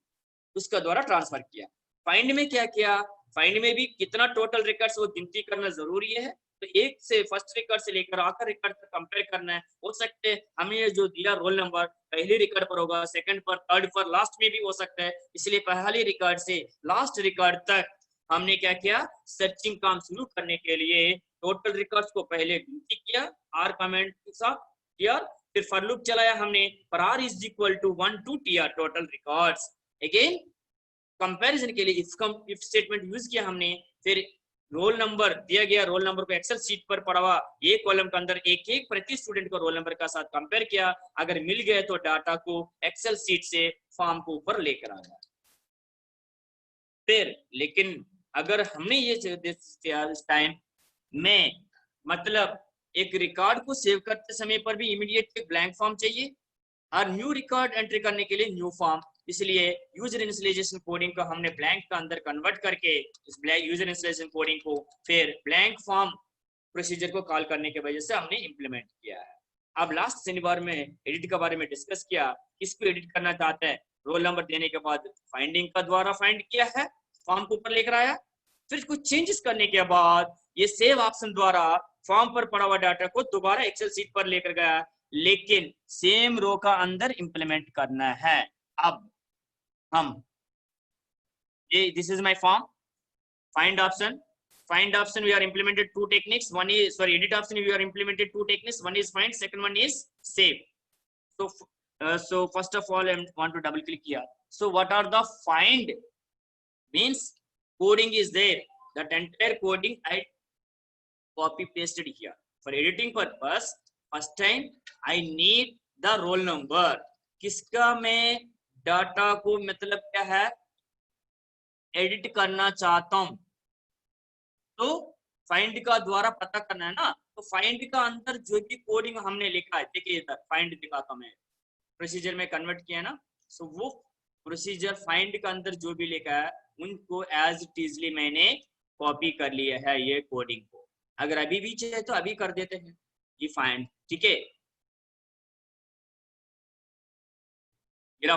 उसका द्वारा ट्रांसफर किया. फाइंड में क्या किया, फाइंड में भी कितना टोटल रिकॉर्ड्स वो गिनती करना जरूरी है. तो एक से फर्स्ट रिकॉर्ड से लेकर आखिर रिकॉर्ड तक कंपेयर करना है. हो सकते हैं हमें ये जो दिया रोल नंबर पहले रिकॉर्ड पर होगा, सेकंड पर, थर्ड पर, लास्ट में भी हो सकता है. इसलिए पहले रिकॉर्ड से लास्ट रिकॉर्ड तक हमने क्या किया, सर्चिंग काम शुरू करने के लिए टोटल रिकॉर्ड्स को पहले गिनती किया आर कमेंट के साथ किया. फिर फॉर लूप चलाया हमने, पर r is equal to 1 to tr total records. Again comparison के लिए इफ स्टेटमेंट यूज किया हमने. फिर रोल नंबर दिया गया, रोल नंबर को एक्सेल शीट पर पड़ा हुआ एक कॉलम के अंदर एक एक प्रति स्टूडेंट को रोल नंबर का साथ कंपेयर किया. अगर मिल गए तो डाटा को एक्सेल शीट से फॉर्म को ऊपर लेकर आ गया. फिर लेकिन अगर हमने ये टाइम में मतलब एक रिकॉर्ड को सेव करते समय पर भी इमीडिएट एक ब्लैंक फॉर्म चाहिए और न्यू रिकॉर्ड एंट्री करने के लिए न्यू फॉर्म. इसलिए यूजर इनिशियलाइजेशन कोडिंग को हमने ब्लैंक का अंदर कन्वर्ट करके इस यूजर इनिशियलाइजेशन कोडिंग को फिर ब्लैंक फॉर्म प्रोसीजर को कॉल करने की वजह से हमने इंप्लीमेंट किया है. अब लास्ट शनिवार में एडिट के बारे में डिस्कस किया, किसको एडिट करना चाहते हैं. रोल नंबर देने के बाद फाइंडिंग का द्वारा फाइंड किया है, फॉर्म को ऊपर लेकर आया. फिर कुछ चेंजेस करने के बाद ये सेव ऑप्शन द्वारा फॉर्म पर पड़ा हुआ डाटा को दोबारा एक्सेल सीट पर लेकर गया, लेकिन सेम रो का अंदर इंप्लीमेंट करना है. अब हम ये this is my form, find option we are implemented two techniques. One is, sorry, edit option we are implemented two techniques. One is find, second one is save. So first of all I want to double click here. So what are the find means? Coding is there, that entire coding I copy pasted here. For editing purpose, first time I need the roll number. किसका मैं data को मतलब क्या है edit करना चाहता हूं, तो फाइंड का द्वारा पता करना है ना. तो फाइंड का अंदर जो भी कोडिंग हमने लिखा है, देखिए इधर फाइंड दिखाता हूं मैं, प्रोसीजर में कन्वर्ट किया ना. सो वो प्रोसीजर फाइंड का अंदर जो भी लिखा है उनको एज इट इजली मैंने कॉपी कर लिया है ये कोडिंग को. अगर अभी भी चाहिए तो अभी कर देते हैं ये फाइंड, ठीक है.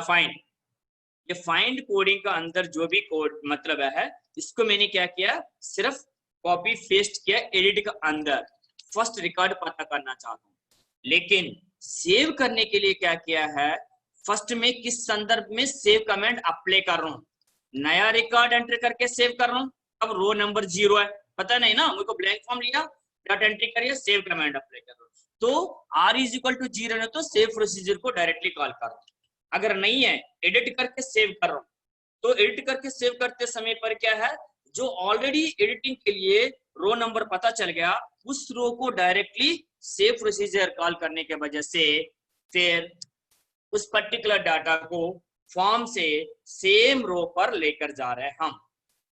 फाइंड, ये फाइंड कोडिंग का अंदर जो भी कोड मतलब है इसको मैंने क्या किया, सिर्फ कॉपी पेस्ट किया एडिट का अंदर. फर्स्ट रिकॉर्ड पता करना चाहता हूं, लेकिन सेव करने के लिए क्या किया है, फर्स्ट में किस संदर्भ में सेव कमांड अप्लाई कर रहा हूं. नया रिकॉर्ड एंटर करके सेव कर रहा हूं. अब रो नंबर 0 है, पता नहीं ना, मुझको ब्लैंक फॉर्म लिया, डाटा एंट्री करिए, सेव कमांड अप्लाई कर रहा हूं. तो r इज इक्वल टू 0 है तो सेव प्रोसीजर को डायरेक्टली कॉल कर रहा हूं. अगर नहीं है एडिट करके सेव कर रहा हूं, तो एडिट करके सेव करते समय पर क्या है, जो ऑलरेडी एडिटिंग के लिए रो नंबर पता चल गया उस रो को डायरेक्टली सेव प्रोसीजर कॉल करने के वजह से फिर उस पर्टिकुलर डाटा को फॉर्म से सेम रो पर लेकर जा रहे हैं हम.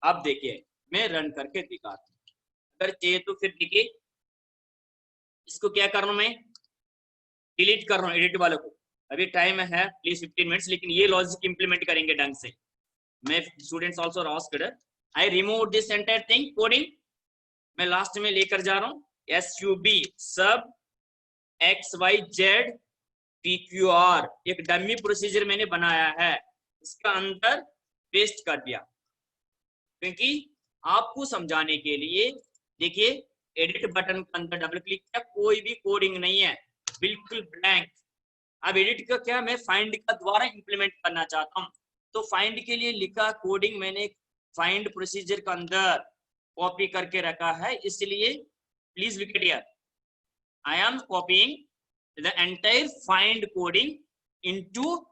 अब देखिए मैं रन करके दिखाता हूं. अगर चाहिए तो फिर देखिए इसको क्या कर रहा हूं मैं, डिलीट कर रहा हूँ एडिट वालों को। अभी टाइम है प्लीज 15 मिनट्स, लेकिन ये लॉजिक इंप्लीमेंट करेंगे ढंग से। मैं students also asked, I remove this entire thing coding, मैं लास्ट में लेकर जा रहा हूँ SUB सब XYZ PQR, एक डमी प्रोसीजर मैंने बनाया है, इसका अंदर पेस्ट कर दिया, क्योंकि आपको समझाने के लिए। देखिए एडिट बटन के अंदर डबल क्लिक किया, कोई भी कोडिंग नहीं है, बिल्कुल ब्लैंक। अब एडिट का क्या मैं फाइंड का द्वारा इंप्लीमेंट करना चाहता हूँ, तो फाइंड के लिए लिखा कोडिंग मैंने फाइंड प्रोसीजर के अंदर कॉपी करके रखा है, इसलिए please look at here, I am copying the entire find coding into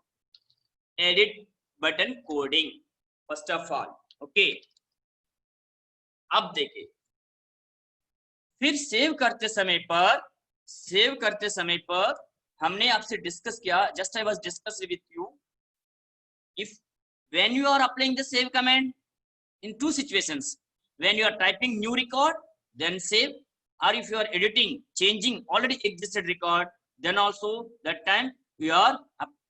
edit button coding first of all. Okay, अब देखिए फिर सेव करते समय पर हमने आपसे डिस्कस किया, just I was discuss with you, if when you are applying the save command in two situations, when you are typing new record then save, or if you are editing changing already existed record, then also that time you are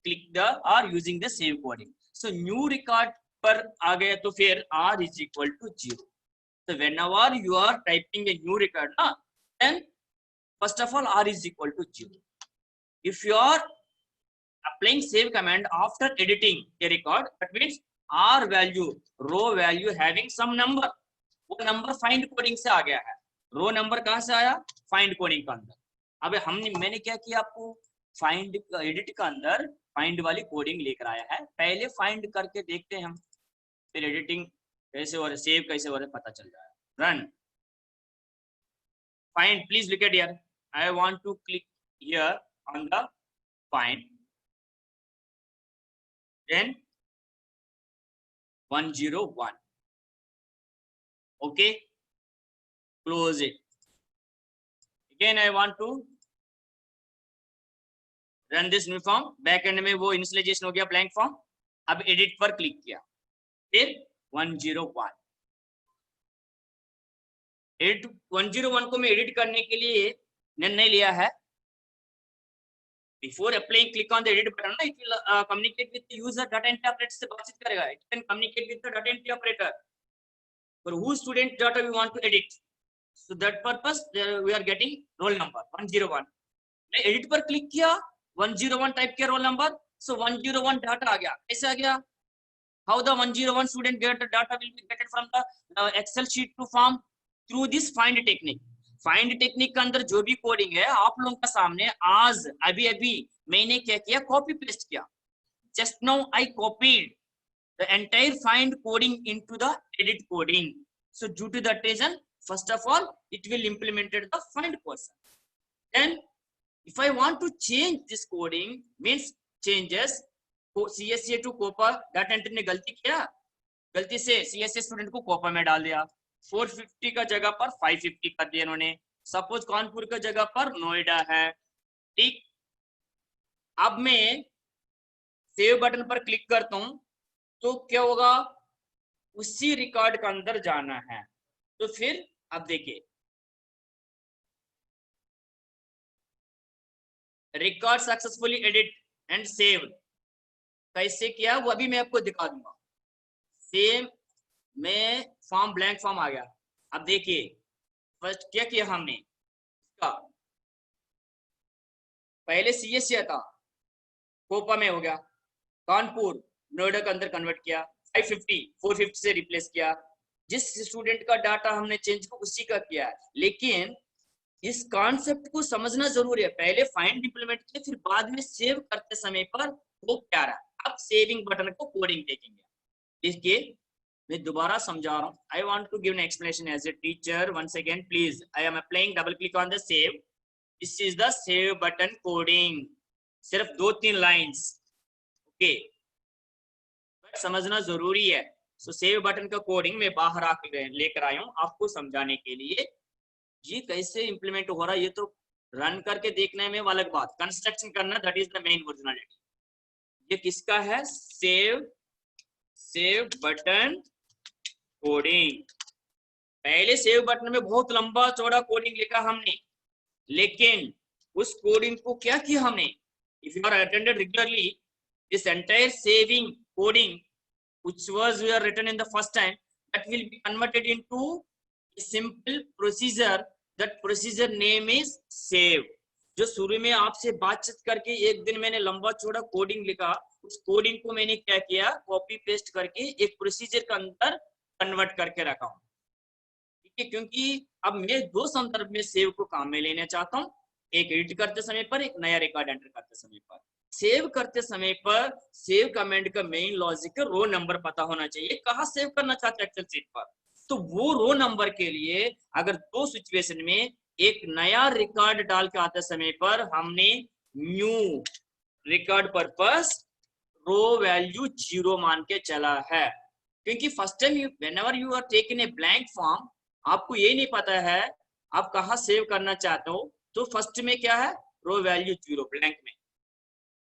click the or using the save coding. So new record पर आ गया तो फिर r is equal to 0. So whenever you are typing a new record na, then first of all r is equal to 0. If you are applying save command after editing a record, that means r value row value having some number, वो number find coding से आ गया है। रो number कहां से आया, find coding का अंदर। अब मैंने क्या किया, आपको फाइंड एडिट का अंदर फाइंड वाली कोडिंग लेकर आया है, पहले फाइंड करके देखते हैं हम, फिर एडिटिंग कैसे हो रहा है, सेव कैसे हो रहा है पता चल जाएगा। Run find, please look at here, I want to click here on the find, then 101. Okay, close it. Again I want to run this new form, back end में वो इनिशियलाइजेशन हो गया ब्लैंक फॉर्म। अब edit पर click किया, फिर 101 edit 101 को मैं एडिट करने के लिए निर्णय लिया है। Before applying, click on the edit button. It will communicate with the user, data entry operator से बातचीत करेगा। It can communicate with the data entry operator for whose student data we want to edit. So that purpose we are getting roll number 101. मैं edit पर click किया, 101 type किया roll number, so 101 data आ गया। कैसे आ गया? How the 101 student get the data will be getted from the Excel sheet to form through this find technique. Find technique के अंदर जो भी कोडिंग है आप लोगों का सामने आज अभी मैंने क्या किया, कॉपी पेस्ट किया। Just now I copied the entire find coding into the edit coding. So due to that reason first of all it will implemented the find person. Then if I want to change this coding means changes CSA to COPA, data entry ने गलती किया, गलती से CSA student को Copa में डाल दिया, 450 का जगह पर 550 कर दिया इन्होंने। सपोज कानपुर का जगह पर नोएडा है, ठीक। अब मैं सेव बटन पर क्लिक करता हूं तो क्या होगा, उसी रिकॉर्ड के अंदर जाना है। तो फिर अब देखिए record successfully edit and save कैसे किया वो अभी मैं आपको दिखा दूंगा। सेम में फॉर्म ब्लैंक फॉर्म आ गया। अब देखिए फर्स्ट क्या किया हमने, इसका पहले CSA था, कोपा में हो गया, कानपुर नोएडा के अंदर कन्वर्ट किया, 550 450 से रिप्लेस किया। जिस स्टूडेंट का डाटा हमने चेंज किया उसी का किया है, लेकिन इस कॉन्सेप्ट को समझना जरूरी है। पहले फाइंड इंप्लीमेंट किया, फिर बाद में सेव करते समय पर वो क्या रहा। अब सेविंग बटन को कोडिंग देखेंगे। देखिए मैं दोबारा समझा रहा हूं, I want to give an explanation as a teacher once again please. I am applying double click on the save, this is the save button coding, सिर्फ 2-3 लाइंस, ओके, समझना जरूरी है। सो सेव बटन का coding मैं बाहर आकर लेकर आया हूं आपको समझाने के लिए। ये कैसे इंप्लीमेंट हो रहा है ये तो रन करके देखने में अलग बात, कंस्ट्रक्शन करना that is the main originality. ये किसका है, सेव बटन कोडिंग, पहले सेव बटन में बहुत लंबा चौड़ा कोडिंग लिखा हमने, लेकिन उस कोडिंग को क्या किया हमने, if you are attended regularly this entire saving coding which was we are written in the first time, that will be converted into a simple procedure. That procedure name is save. जो शुरू में आपसे बातचीत करके एक दिन मैंने लंबा चौड़ा कोडिंग लिखा, उस कोडिंग को मैंने क्या किया, कॉपी पेस्ट करके एक प्रोसीजर के अंदर कन्वर्ट करके रखा हूं, ठीक है। क्योंकि अब मैं दो संदर्भ में सेव को काम में लेना चाहता हूं, एक एडिट करते समय पर, एक नया रिकॉर्ड एंटर करते समय पर। सेव करते समय पर सेव कमांड का मेन लॉजिक रो नंबर पता होना चाहिए, कहां सेव करना चाहते हैं एक्सेल शीट पर। तो वो रो नंबर के लिए अगर दो सिचुएशन में एक नया रिकॉर्ड डाल के आते समय पर हमने new record purpose row value 0 मान के चला है। क्योंकि first time whenever you are taking a blank form, आपको ये नहीं पता है आप कहां सेव करना चाहते हो, तो फर्स्ट में क्या है, रो वैल्यू 0 ब्लैंक में।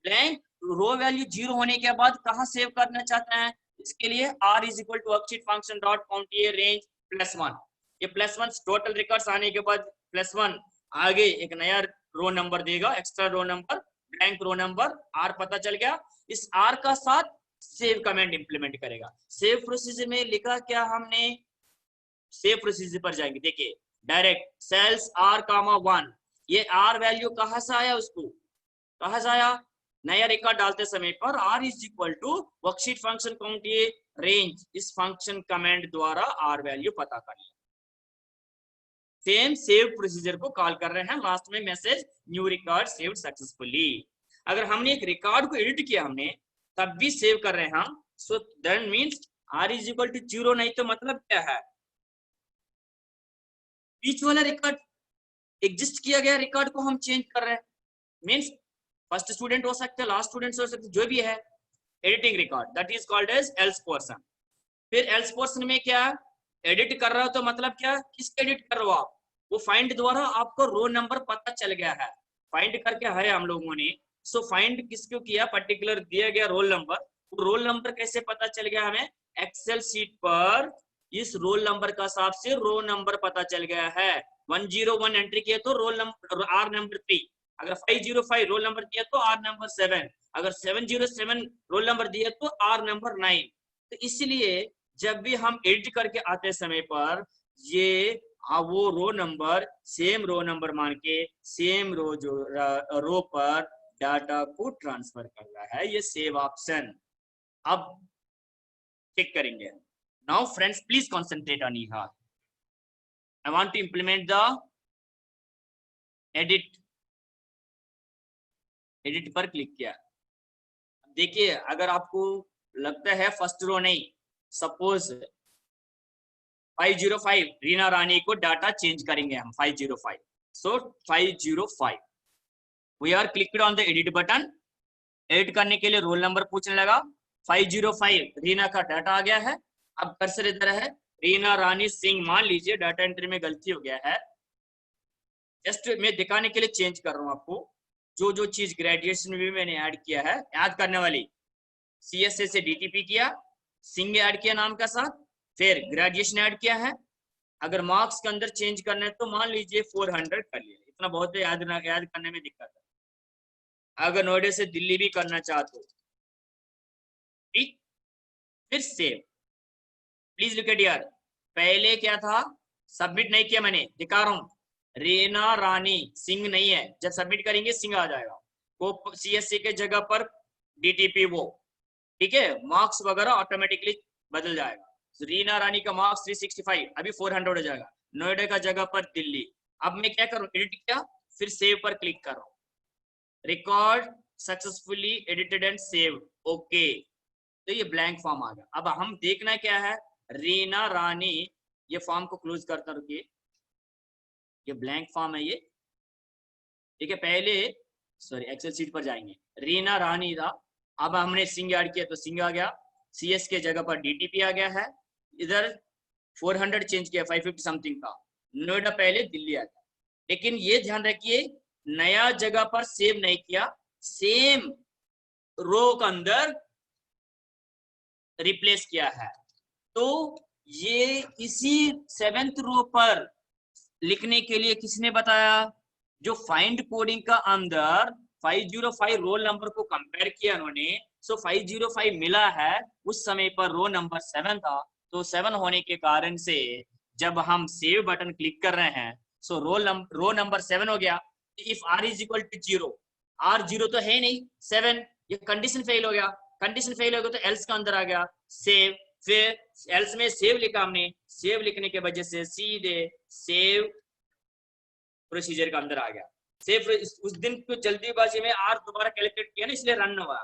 ब्लैंक रो वैल्यू 0 होने के बाद कहां सेव करना चाहते हैं, इसके लिए r is equal to worksheet function dot count ये रेंज +1, ये +1 टोटल रिकॉर्ड्स आने के बाद +1 आगे एक नया रो नंबर देगा, extra row number, blank row number, r पता चल गया। इस r का साथ सेव कमांड इंप्लीमेंट करेगा। सेव प्रोसीजर में लिखा क्या हमने, सेव प्रोसीजर पर जाएंगे, देखिए डायरेक्ट सेल्स r,1, ये r वैल्यू कहां से आया, उसको कहां से आया, नया रिकॉर्ड डालते समय पर r is equal to worksheet function count ये रेंज, इस फंक्शन कमांड द्वारा r वैल्यू पता कर लिया। सेम सेव प्रोसीजर को कॉल कर रहे हैं, लास्ट में message new record saved successfully. अगर हमने एक रिकॉर्ड को एडिट किया हमने तब भी सेव कर रहे हैं हम, so that means r is equal to 0, नहीं तो मतलब क्या है, बीच वाला रिकॉर्ड एग्जिस्ट किया गया रिकॉर्ड को हम चेंज कर रहे हैं, मींस फर्स्ट स्टूडेंट हो सकते हैं, लास्ट स्टूडेंट हो सकते हैं, जो भी है editing record, that is called as else portion. फिर एल्स पोर्शन में क्या एडिट कर रहा हो, तो मतलब क्या, किसके एडिट कर रहे हो आप, वो फाइंड द्वारा आपको रो नंबर पता चल गया है, फाइंड करके है हम लोगों ने। सो फाइंड किसको किया, पर्टिकुलर दिया गया रोल नंबर, वो रोल नंबर कैसे पता चल गया हमें, एक्सेल शीट पर इस रोल नंबर का हिसाब से रो नंबर पता चल गया है। 101 एंट्री किया तो रोल नंबर r नंबर 3, अगर 505 रोल नंबर दिया तो r नंबर 7, अगर 707 रोल नंबर दिया तो r नंबर 9। तो इसलिए जब भी हम एडिट करके आते समय पर ये वो row number same row number मान के सेम रो जो रो पर डाटा को ट्रांसफर कर रहा है, ये सेव ऑप्शन। अब चेक करेंगे। Now friends please concentrate on here, I want to implement the edit. Edit पर क्लिक किया, देखिए अगर आपको लगता है फर्स्ट रो नहीं, सपोज 505 रीना रानी को डाटा चेंज करेंगे हम 505, so 505 we are clicked on the edit button. Edit करने के लिए रोल नंबर पूछने लगा, 505 रीना का डाटा आ गया है। अब कर्सर इधर है, रीना रानी सिंह, मान लीजिए डाटा एंट्री में गलती हो गया है, जस्ट मैं दिखाने के लिए चेंज कर रहा हूं आपको। जो जो चीज ग्रेजुएशन में भी मैंने ऐड किया है, याद करने वाली, CSS से DTP किया, सिंह ऐड किया नाम का साथ, फिर ग्रेजुएशन ऐड किया है। अगर मार्क्स के अंदर चेंज करना है तो मान लीजिए 400 कर लिया, इतना बहुत याद करने में दिक्कत है। अगर नोएडा से दिल्ली भी करना चाहते हो, ठीक, फिर save. Please look at here, पहले क्या था, सबमिट नहीं किया मैंने, दिखा रहा हूं, रीना रानी सिंह नहीं है, जब सबमिट करेंगे सिंह आ जाएगा, वो CSC के जगह पर DTP वो, ठीक है, मार्क्स वगैरह ऑटोमेटिकली बदल जाएगा। रीना रानी का मार्क्स 365 अभी 400 हो जाएगा, नोएडा का जगह पर दिल्ली। अब मैं क्या करूं, एडिट किया, फिर सेव पर क्लिक कर रहा हूं, record successfully edited and save, okay. तो ये ब्लैंक फॉर्म आ गया। अब हम देखना क्या है, रीना रानी, ये फॉर्म को क्लोज करता, रुकिए, ये ब्लैंक फॉर्म है ये, ठीक है। पहले सॉरी एक्सेल शीट पर जाएंगे, रीना रानी था, अब हमने सिंह ऐड किया तो सिंह आ गया, CS के जगह पर DTP आ गया है, इधर 400 चेंज किया 550 समथिंग का, नोएडा पहले दिल्ली आ गया। लेकिन ये ध्यान रखिए नया जगह पर सेव नहीं किया, सेम रो के अंदर रिप्लेस किया है। तो ये इसी 7th रो पर लिखने के लिए किसने बताया? जो फाइंड कोडिंग का अंदर 505 रोल नंबर को कंपेयर किया उन्होंने, सो 505 मिला है। उस समय पर रो नंबर 7 था, तो 7 होने के कारण से जब हम सेव बटन क्लिक कर रहे हैं, सो रो नंबर 7 हो गया। If r is equal to 0, r 0 तो है नहीं, 7, ये कंडीशन फेल हो गया। कंडीशन फेल हो गया तो एल्स का अंदर आ गया सेव। फिर एल्स में सेव लिखा हमने, सेव लिखने के वजह से सीधे सेव प्रोसीजर का अंदर आ गया। सेव उस दिन को जल्दीबाजी में आर दोबारा कैलकुलेट किया ना, इसलिए रन हुआ।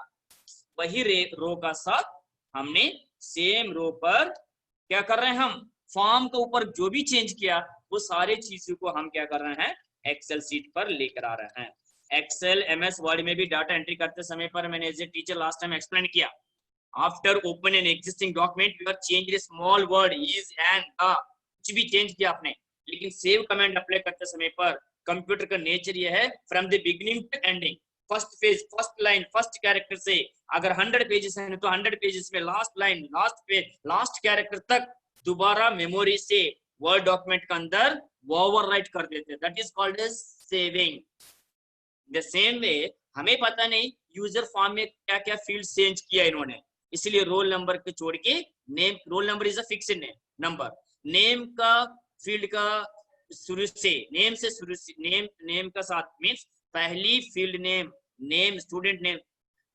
वही रो का साथ हमने सेम रो पर क्या कर रहे हैं, हम फॉर्म के ऊपर जो भी चेंज किया वो सारे चीजों को हम क्या कर रहे हैं, एक्सेल सीट पर लेकर आ रहे हैं। एक्सेल एमएस वर्ड में भी डाटा एंट्री करते समय पर मैंने as a teacher last time explain किया, after open an existing document you are change small word is and कुछ भी चेंज किया आपने, लेकिन सेव कमांड अप्लाई करते समय पर कंप्यूटर का नेचर ये है from the beginning to ending, first page, first line, first character से, अगर 100 पेजेस हैं तो 100 पेजेस में last line, last page, last character तक दोबारा मेमोरी से वर्ड डॉक्यूमेंट के अंदर ओवरराइट कर देते हैं। That is called as saving. The same way हमें पता नहीं यूजर फॉर्म में क्या क्या फील्ड चेंज किया इन्होंने, इसलिए रोल नंबर के छोड़ के name, roll number is a fixed name number, name का फील्ड का शुरू से नेम से शुरू से नेम का साथ मींस पहली field name, name student name,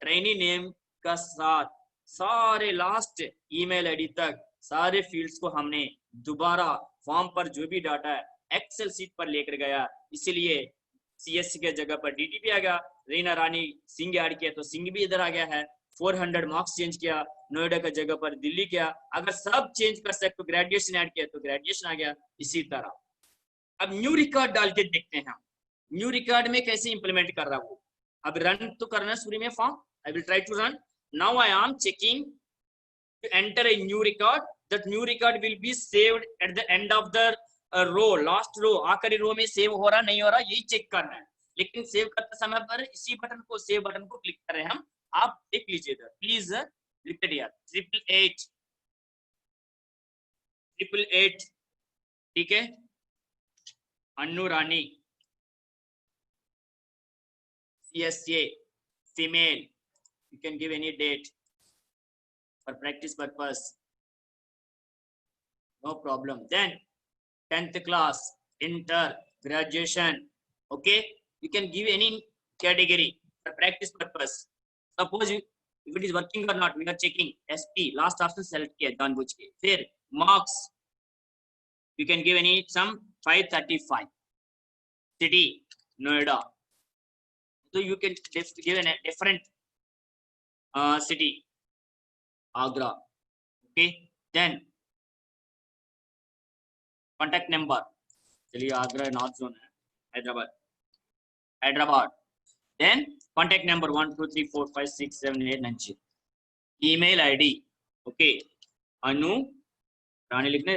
trainee name का साथ सारे लास्ट ईमेल आईडी तक सारे फील्ड्स को हमने दोबारा फॉर्म पर जो भी डाटा है एक्सेल सीट पर लेकर गया। इसीलिए सीएससी के जगह पर डीटीपी आ गया, रीना रानी सिंह ऐड किया तो सिंह भी इधर आ गया है, 400 मार्क्स चेंज किया, नोएडा का जगह पर दिल्ली किया, अगर सब चेंज कर सकते तो ग्रेजुएशन ऐड किया तो ग्रेजुएशन आ गया। इसी तरह अब न्यू रिकॉर्ड डाल के देखते हैं न्यू रिकॉर्ड में कैसे इंप्लीमेंट कर रहा हूँ। अब रन तो करना शुरू में form, I will try to run now. I am checking to enter a new record, that new record will be saved at the end of the row, last row, आखिरी row में save हो रहा नहीं हो रहा यही check करना है। लेकिन सेव करते समय पर इसी बटन को, सेव बटन को क्लिक कर रहे हैं हम, आप देख लीजिए इधर प्लीज लिख दिया 888 888, ठीक है। अन्नू रानी CSA female, you can give any date for practice purpose, no problem. Then 10th class, inter, graduation, okay, you can give any category for practice purpose. Suppose you, if it is working or not, we are checking SP, last option select किया जानबूझ के। फिर marks, you can give any some 535, city Noida, so you can give a different city Agra, okay. Then contact number, चलिए Agra north zone है, Hyderabad. Then contact number 1 2 3 4 5 6 7 8 9 10, email ID, okay, अनु रानी लिखने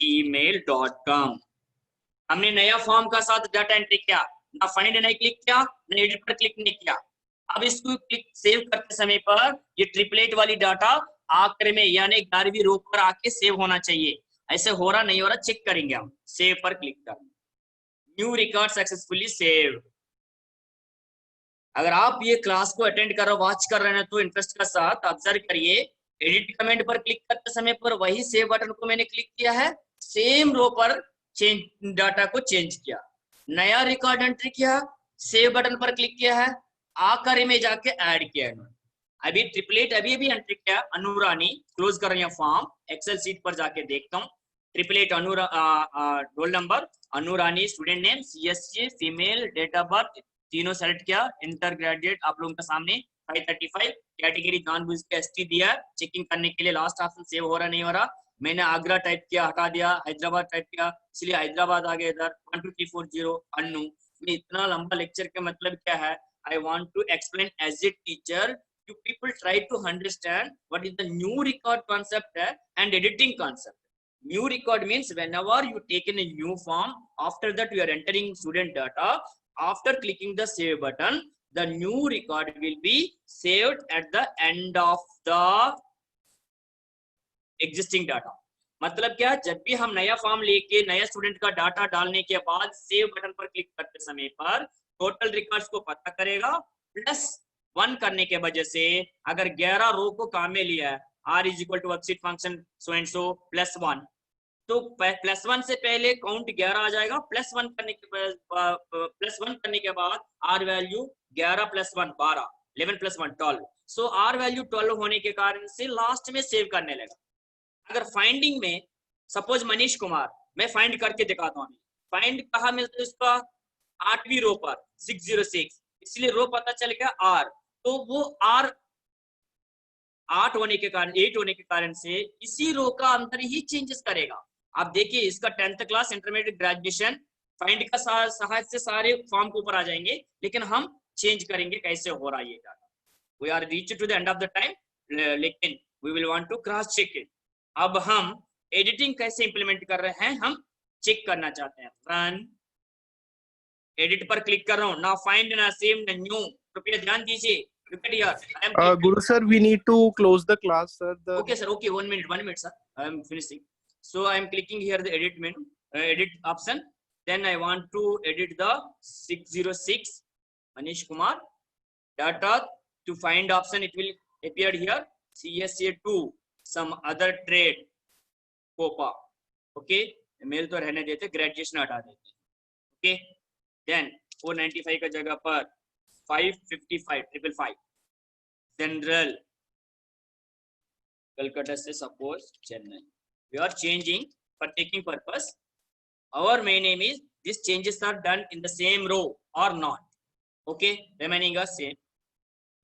@gmail.com। हमने नया form का साथ डाटा एंट्री किया, ना find नहीं क्लिक किया, ना एडिट पर क्लिक नहीं किया। अब इसको क्लिक सेव करते समय पर ये ट्रिपलेट वाली डाटा आखिर में यानी 11वीं रो पर आके सेव होना चाहिए। ऐसे हो रहा नहीं हो रहा चेक करेंगे हम, सेव पर क्लिक कर, न्यू रिकॉर्ड सक्सेसफुली सेव। अगर आप ये क्लास को अटेंड कर रहे हो, वॉच कर रहे हैं तो इंटरेस्ट का साथ ऑब्जर्व करिए, एडिट कमेंट पर क्लिक करते समय पर वही सेव बटन को मैंने क्लिक किया है, सेम रो पर चेंज डाटा को चेंज किया, नया रिकॉर्ड एंट्री किया, सेव बटन पर क्लिक किया है, आखिरी में जाके ऐड किया है। अभी ट्रिपलेट अभी भी एंट्री किया, अनुरानी क्लोज कर रही है फॉर्म, एक्सेल सीट पर जाके देखता हूँ, triplet roll number Anurani, student name CSC, female, date of birth तीनों सेलेक्ट किया, इंटर ग्रेजुएट आप लोगों के सामने 535, कैटेगरी जानबूझ के ST दिया चेकिंग करने के लिए, लास्ट ऑप्शन सेव हो रहा नहीं हो रहा, मैंने आगरा टाइप किया हटा दिया, हैदराबाद टाइप किया इसलिए हैदराबाद आ गया इधर 12340 अन्नू। इतना लंबा लेक्चर का मतलब क्या है, I want to explain as a teacher, you people try to understand what is the new record concept and editing concept. New record means whenever you take in a new form, after that you are entering student data, after clicking the save button, the new record will be saved at the end of the existing data. मतलब क्या, जब भी हम नया form लेके नया student का data डालने के बाद सेव बटन पर क्लिक करते समय पर टोटल रिकॉर्ड्स को पता करेगा, प्लस 1 करने के वजह से अगर 11 रो को काम में लिया है, r is equal to worksheet function so and so plus 1, तो प्लस 1 से पहले काउंट 11 आ जाएगा, प्लस 1 करने के बाद r value 11 plus 1 12, 11 plus 1 12, so r value 12 होने के कारण से लास्ट में सेव करने लगा। अगर फाइंडिंग में सपोज मनीष कुमार, मैं फाइंड करके दिखाता हूँ, फाइंड कहाँ मिलता है उसका, 8वीं रो पर 606, इसलिए रो पता चल गया आर, तो वो आर 8 होने के कारण 8 होने के कारण से इसी रो का अंदर ही चेंजेस करेगा। आप देखिए इसका 10th class intermediate graduation find का सहायता से सारे फॉर्म के ऊपर आ जाएंगे, लेकिन हम चेंज करेंगे कैसे हो रहा है ये data. We are reach to the end of the time, लेकिन we will want to cross check it. अब हम एडिटिंग कैसे इंप्लीमेंट कर रहे हैं हम चेक करना चाहते हैं। रन एडिट पर क्लिक कर रहा हूं, ना फाइंड ना सेव ना न्यू, कृपया ध्यान दीजिए। Look at here. I am Guru sir, we need to close the class, sir. Okay sir, okay, 1 minute sir, I am finishing. So I am clicking here the edit menu, edit option, then I want to edit the 606 Manish Kumar data. To find option it will appear here, CSA2 some other trade COPA, okay, male तो रहने देते, graduation हटा देते, okay, then 495 का जगह पर 555 general Calcutta से suppose Chennai, we are changing for taking purpose, our main aim is these changes are done in the same row or not, okay, remaining as same।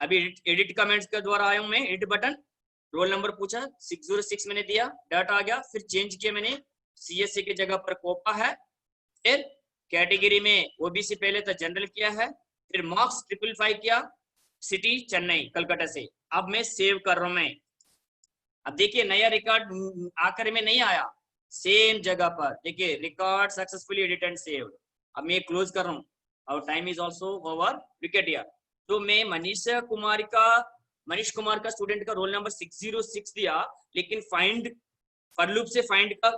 अभी एडिट कमेंट्स के द्वारा आया हूं मैं, एडिट बटन, रोल नंबर पूछा 606 मैंने दिया, data आ गया, फिर चेंज किया मैंने, CSC की जगह पर कोपा है, फिर कैटेगरी में ओबीसी पहले तो जनरल किया है, फिर मार्क्स 555 किया, सिटी चेन्नई कलकत्ता से। अब मैं सेव कर रहा हूं मैं, अब देखिए नया रिकॉर्ड आकर में नहीं आया, सेम जगह पर देखिए record successfully edit and saved. अब मैं क्लोज कर रहा हूँ, और time is also over, wicket here. तो मैं मनीष कुमार का स्टूडेंट का रोल नंबर 606 दिया, लेकिन फाइंड फॉर लूप से फाइंड का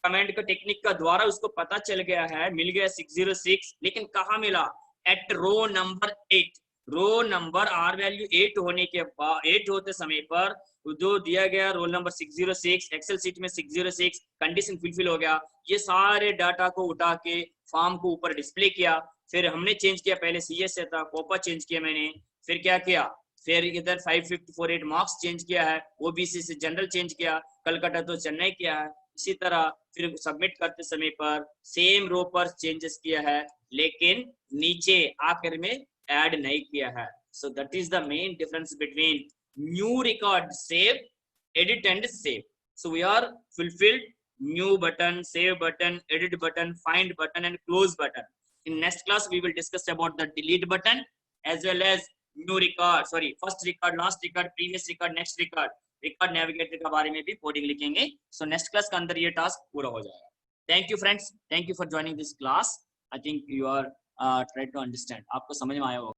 कमांड का टेक्निक का द्वारा उसको पता चल गया है, मिल गया 606, लेकिन कहाँ मिला, at row number 8, row number r value 8 होने के बाद 8 होते समय पर जो दिया गया रोल नंबर 606 एक्सेल सीट में 606 कंडीशन फुलफिल हो गया। ये सारे डाटा को उठा के फॉर्म को ऊपर डिस्प्ले किया, फिर हमने चेंज किया, पहले सीएस से था कोपा चेंज किया मैंने, फिर क्या किया, फिर इधर 5548 मार्क्स चेंज किया है, ओबीसी से जनरल चेंज किया, कलकत्ता तो चेन्नई किया है, इसी तरह फिर सबमिट करते समय पर सेम रो पर चेंजेस किया है, लेकिन नीचे आखिर में ऐड नहीं किया है। So that is the main difference between new record save, edit and save. So we are fulfilled new button, save button, edit button, find button and close button. In next class we will discuss about the delete button as well as new record, sorry, first record, last record, previous record, next record, record navigator का बारे में भी coding लिखेंगे. So next class के अंदर ये task पूरा हो जाएगा. Thank you friends, thank you for joining this class. I think you are trying to understand. आपको समझ में आया होगा.